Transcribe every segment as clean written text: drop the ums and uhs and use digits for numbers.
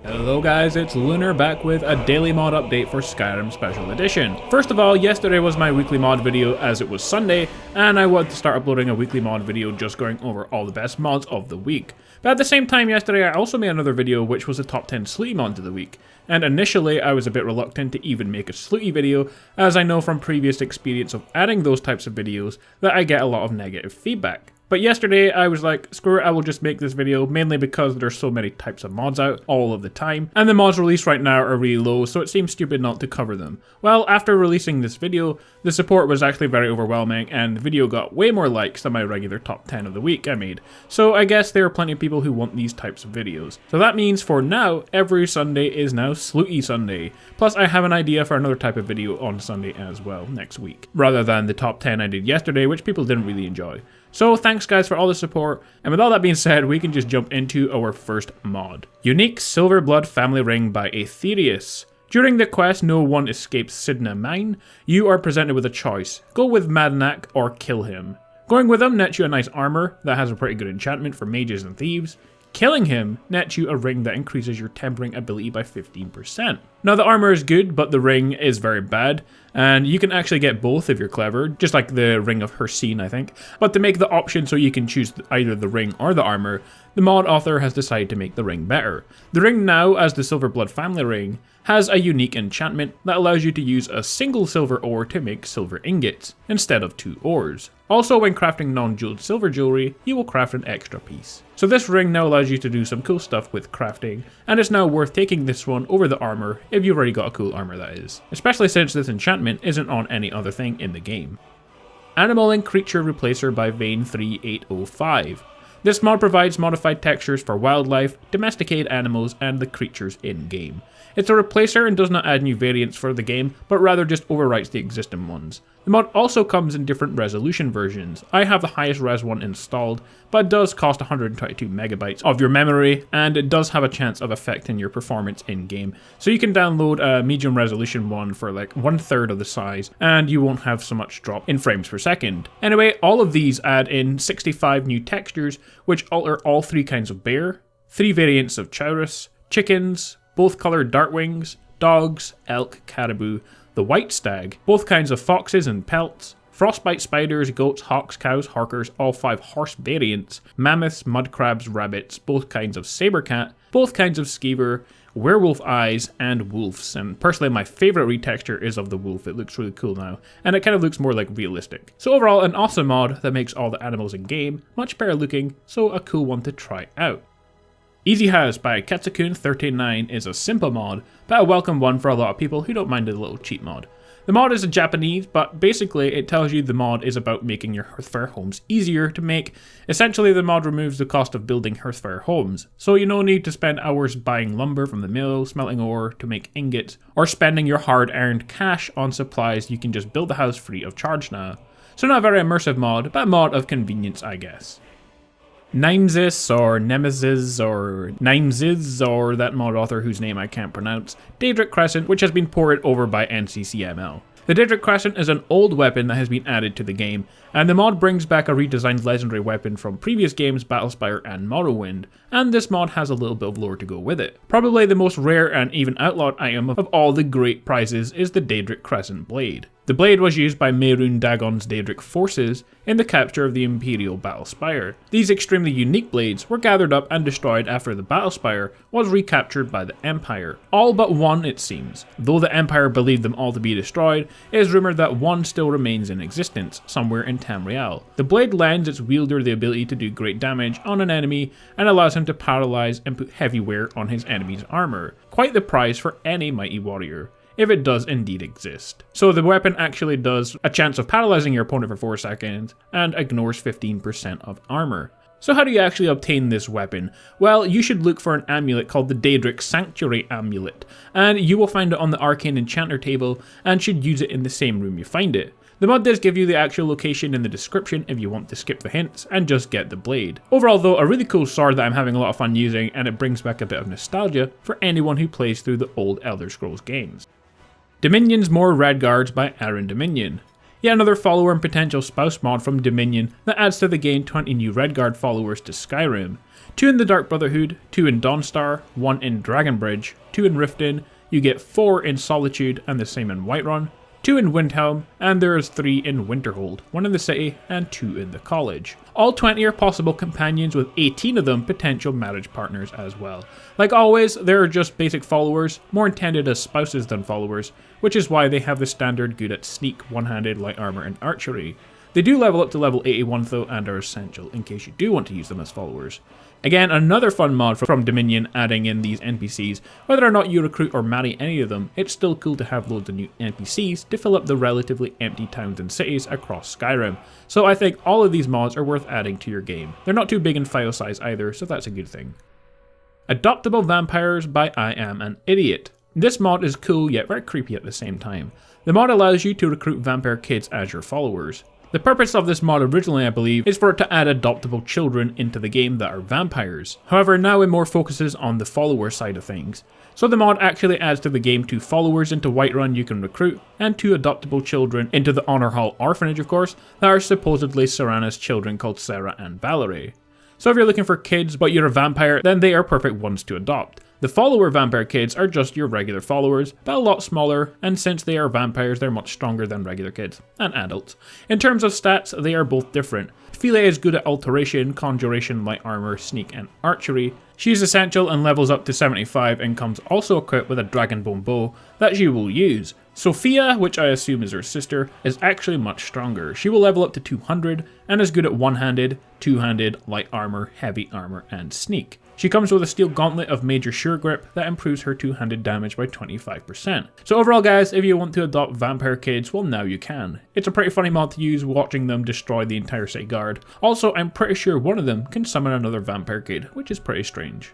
Hello guys, it's Lunar back with a daily mod update for Skyrim Special Edition. First of all, yesterday was my weekly mod video as it was Sunday, and I wanted to start uploading a weekly mod video just going over all the best mods of the week. But at the same time yesterday I also made another video which was the top 10 Slooty mods of the week. And initially I was a bit reluctant to even make a Slooty video, as I know from previous experience of adding those types of videos that I get a lot of negative feedback. But yesterday I was like, screw it, I will just make this video, mainly because there's so many types of mods out all of the time, and the mods released right now are really low, so it seems stupid not to cover them. Well, after releasing this video, the support was actually very overwhelming, and the video got way more likes than my regular top 10 of the week I made. So I guess there are plenty of people who want these types of videos. So that means for now, every Sunday is now Slooty Sunday. Plus I have an idea for another type of video on Sunday as well next week, rather than the top 10 I did yesterday, which people didn't really enjoy. So thanks guys for all the support, and with all that being said, we can just jump into our first mod. Unique Silver Blood Family Ring by Aetherius. During the quest No One Escapes Sidna Mine, you are presented with a choice. Go with Madnak or kill him. Going with him nets you a nice armor that has a pretty good enchantment for mages and thieves. Killing him nets you a ring that increases your tempering ability by 15%. Now the armor is good, but the ring is very bad, and you can actually get both if you're clever, just like the Ring of Hersine I think. But to make the option so you can choose either the ring or the armor, the mod author has decided to make the ring better. The ring now, as the Silver Blood Family Ring, has a unique enchantment that allows you to use a single silver ore to make silver ingots, instead of 2 ores. Also, when crafting non-jeweled silver jewelry, you will craft an extra piece. So this ring now allows you to do some cool stuff with crafting, and it's now worth taking this one over the armor if you've already got a cool armor, that is. Especially since this enchantment isn't on any other thing in the game. Animal and Creature Replacer by Vane3805. This mod provides modified textures for wildlife, domesticated animals, and the creatures in-game. It's a replacer and does not add new variants for the game, but rather just overwrites the existing ones. The mod also comes in different resolution versions. I have the highest res one installed, but it does cost 122 megabytes of your memory, and it does have a chance of affecting your performance in-game. So you can download a medium resolution one for like 1/3 of the size, and you won't have so much drop in frames per second. Anyway, all of these add in 65 new textures, which alter all 3 kinds of bear, 3 variants of Chaurus, chickens, both colored dartwings, dogs, elk, caribou, the white stag, both kinds of foxes and pelts, frostbite spiders, goats, hawks, cows, harkers, all 5 horse variants, mammoths, mud crabs, rabbits, both kinds of saber cat, both kinds of skeever, werewolf eyes, and wolves. And personally my favourite retexture is of the wolf. It looks really cool now, and it kind of looks more like realistic. So overall an awesome mod that makes all the animals in game much better looking, so a cool one to try out. Easy House by Ketsukun39 is a simple mod, but a welcome one for a lot of people who don't mind a little cheat mod. The mod is in Japanese, but basically it tells you the mod is about making your Hearthfire homes easier to make. Essentially the mod removes the cost of building Hearthfire homes, so you no need to spend hours buying lumber from the mill, smelting ore to make ingots, or spending your hard-earned cash on supplies. You can just build the house free of charge now. So not a very immersive mod, but a mod of convenience I guess. Nemesis or Nemesis or Nemesis or that mod author whose name I can't pronounce, Daedric Crescent, which has been ported over by NCCML. The Daedric Crescent is an old weapon that has been added to the game, and the mod brings back a redesigned legendary weapon from previous games Battlespire and Morrowind, and this mod has a little bit of lore to go with it. Probably the most rare and even outlawed item of all the great prizes is the Daedric Crescent blade. The blade was used by Mehrunes Dagon's Daedric forces in the capture of the Imperial Battlespire. These extremely unique blades were gathered up and destroyed after the Battlespire was recaptured by the Empire. All but one, it seems. Though the Empire believed them all to be destroyed, it is rumoured that one still remains in existence, somewhere in Tamriel. The blade lends its wielder the ability to do great damage on an enemy and allows him to paralyze and put heavy wear on his enemy's armour. Quite the prize for any mighty warrior, if it does indeed exist. So the weapon actually does a chance of paralyzing your opponent for 4 seconds and ignores 15% of armor. So how do you actually obtain this weapon? Well, you should look for an amulet called the Daedric Sanctuary Amulet, and you will find it on the Arcane Enchanter table and should use it in the same room you find it. The mod does give you the actual location in the description if you want to skip the hints and just get the blade. Overall though, a really cool sword that I'm having a lot of fun using, and it brings back a bit of nostalgia for anyone who plays through the old Elder Scrolls games. Dominion's More Redguards by Aaron Dominion. Yet another follower and potential spouse mod from Dominion that adds to the game 20 new redguard followers to Skyrim. 2 in the Dark Brotherhood, 2 in Dawnstar, 1 in Dragonbridge, 2 in Riften, you get 4 in Solitude and the same in Whiterun, 2 in Windhelm, and there is 3 in Winterhold, 1 in the city and 2 in the college. All 20 are possible companions, with 18 of them potential marriage partners as well. Like always, there are just basic followers, more intended as spouses than followers, which is why they have the standard good at sneak, one-handed, light armor and archery. They do level up to level 81 though, and are essential in case you do want to use them as followers. Again, another fun mod from Dominion, adding in these NPCs. Whether or not you recruit or marry any of them, it's still cool to have loads of new NPCs to fill up the relatively empty towns and cities across Skyrim. So I think all of these mods are worth adding to your game. They're not too big in file size either, so that's a good thing. Adoptable Vampires by I Am an Idiot. This mod is cool yet very creepy at the same time. The mod allows you to recruit vampire kids as your followers. The purpose of this mod originally, I believe, is for it to add adoptable children into the game that are vampires. However, now it more focuses on the follower side of things. So the mod actually adds to the game 2 followers into Whiterun you can recruit, and 2 adoptable children into the Honor Hall Orphanage, of course, that are supposedly Serana's children called Sarah and Valerie. So if you're looking for kids but you're a vampire, then they are perfect ones to adopt. The follower vampire kids are just your regular followers, but a lot smaller, and since they are vampires, they're much stronger than regular kids, and adults. In terms of stats, they are both different. Philae is good at alteration, conjuration, light armor, sneak, and archery. She's essential and levels up to 75 and comes also equipped with a dragonbone bow that she will use. Sophia, which I assume is her sister, is actually much stronger. She will level up to 200 and is good at one-handed, two-handed, light armor, heavy armor, and sneak. She comes with a steel gauntlet of major sure grip that improves her two-handed damage by 25%. So overall guys, if you want to adopt vampire kids, well now you can. It's a pretty funny mod to use, watching them destroy the entire city guard. Also, I'm pretty sure one of them can summon another vampire kid, which is pretty strange.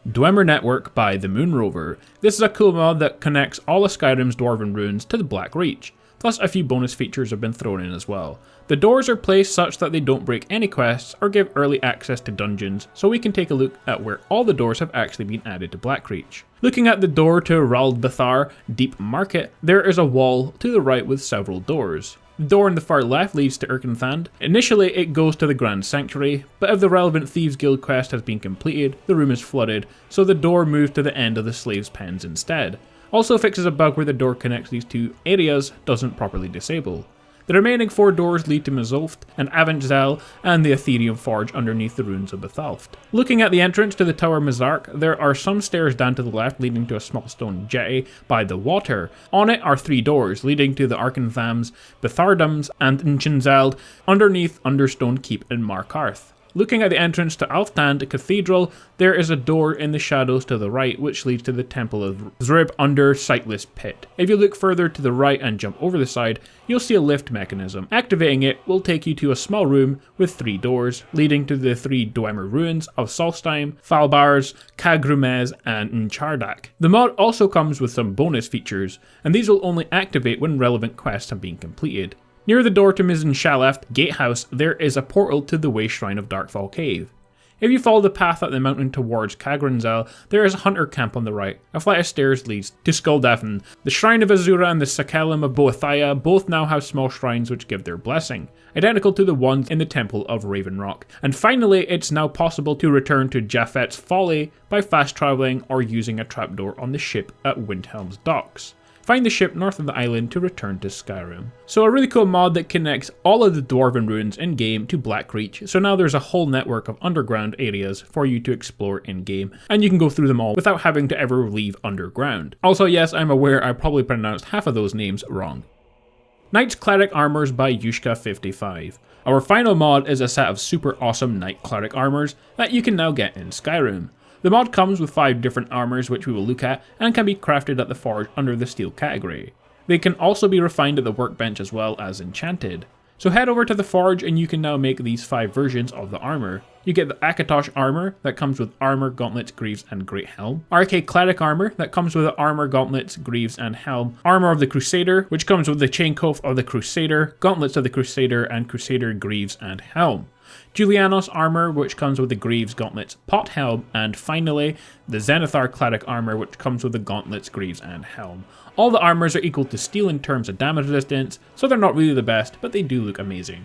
Dwemer Network by the Moon Rover. This is a cool mod that connects all of Skyrim's Dwarven runes to the Black Reach. Plus a few bonus features have been thrown in as well. The doors are placed such that they don't break any quests or give early access to dungeons, so we can take a look at where all the doors have actually been added to Blackreach. Looking at the door to Raldbathar Deep Market, there is a wall to the right with several doors. The door on the far left leads to Erkenthand. Initially it goes to the Grand Sanctuary, but if the relevant Thieves Guild quest has been completed, the room is flooded, so the door moves to the end of the Slaves' Pens instead. Also fixes a bug where the door connects these two areas doesn't properly disable. The remaining 4 doors lead to Mizulft and Aventzel and the Ethereum Forge underneath the ruins of Bethalft. Looking at the entrance to the Tower Mizark, there are some stairs down to the left leading to a small stone jetty by the water. On it are 3 doors leading to the Arkenthams, Bethardums and Nchinzeld underneath Understone Keep in Markarth. Looking at the entrance to Alftand Cathedral, there is a door in the shadows to the right which leads to the Temple of Zrib under Sightless Pit. If you look further to the right and jump over the side, you'll see a lift mechanism. Activating it will take you to a small room with 3 doors, leading to the 3 Dwemer ruins of Solstheim, Falbars, Kagrumez and Nchardak. The mod also comes with some bonus features, and these will only activate when relevant quests have been completed. Near the door to Mizzen Shaleft Gatehouse, there is a portal to the Way Shrine of Darkfall Cave. If you follow the path up the mountain towards Kagranzel, there is a hunter camp on the right. A flight of stairs leads to Skuldafn. The Shrine of Azura and the Sakelim of Boethia both now have small shrines which give their blessing, identical to the ones in the Temple of Raven Rock. And finally, it's now possible to return to Japhet's Folly by fast travelling or using a trapdoor on the ship at Windhelm's docks. Find the ship north of the island to return to Skyrim. So a really cool mod that connects all of the Dwarven ruins in-game to Blackreach, so now there's a whole network of underground areas for you to explore in-game, and you can go through them all without having to ever leave underground. Also yes, I'm aware I probably pronounced half of those names wrong. Knight's Cleric Armors by Yushka55. Our final mod is a set of super awesome Knight Cleric Armors that you can now get in Skyrim. The mod comes with 5 different armors which we will look at and can be crafted at the forge under the steel category. They can also be refined at the workbench as well as enchanted. So head over to the forge and you can now make these 5 versions of the armor. You get the Akatosh armor that comes with armor, gauntlets, greaves and great helm. RK Cleric armor that comes with the armor, gauntlets, greaves and helm. Armor of the Crusader, which comes with the chain coif of the Crusader, gauntlets of the Crusader and Crusader greaves and helm. Julianos armor, which comes with the greaves, gauntlets, pot helm, and finally the Zenithar Cleric armor, which comes with the gauntlets, greaves and helm. All the armors are equal to steel in terms of damage resistance, so they're not really the best, but they do look amazing.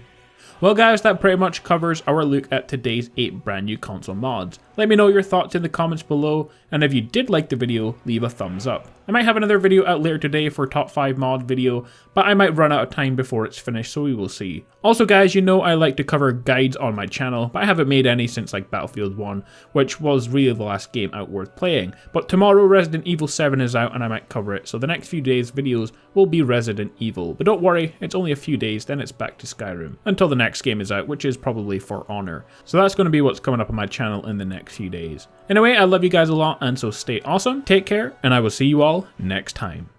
Well guys, that pretty much covers our look at today's 8 brand new console mods. Let me know your thoughts in the comments below, and if you did like the video, leave a thumbs up. I might have another video out later today for top 5 mod video, but I might run out of time before it's finished, so we will see. Also guys, you know I like to cover guides on my channel, but I haven't made any since like Battlefield 1, which was really the last game out worth playing. But tomorrow Resident Evil 7 is out and I might cover it, so the next few days videos will be Resident Evil. But don't worry, it's only a few days, then it's back to Skyrim, until the next game is out, which is probably For Honor. So that's going to be what's coming up on my channel in the next few days. Anyway, I love you guys a lot, and so stay awesome, take care, and I will see you all next time.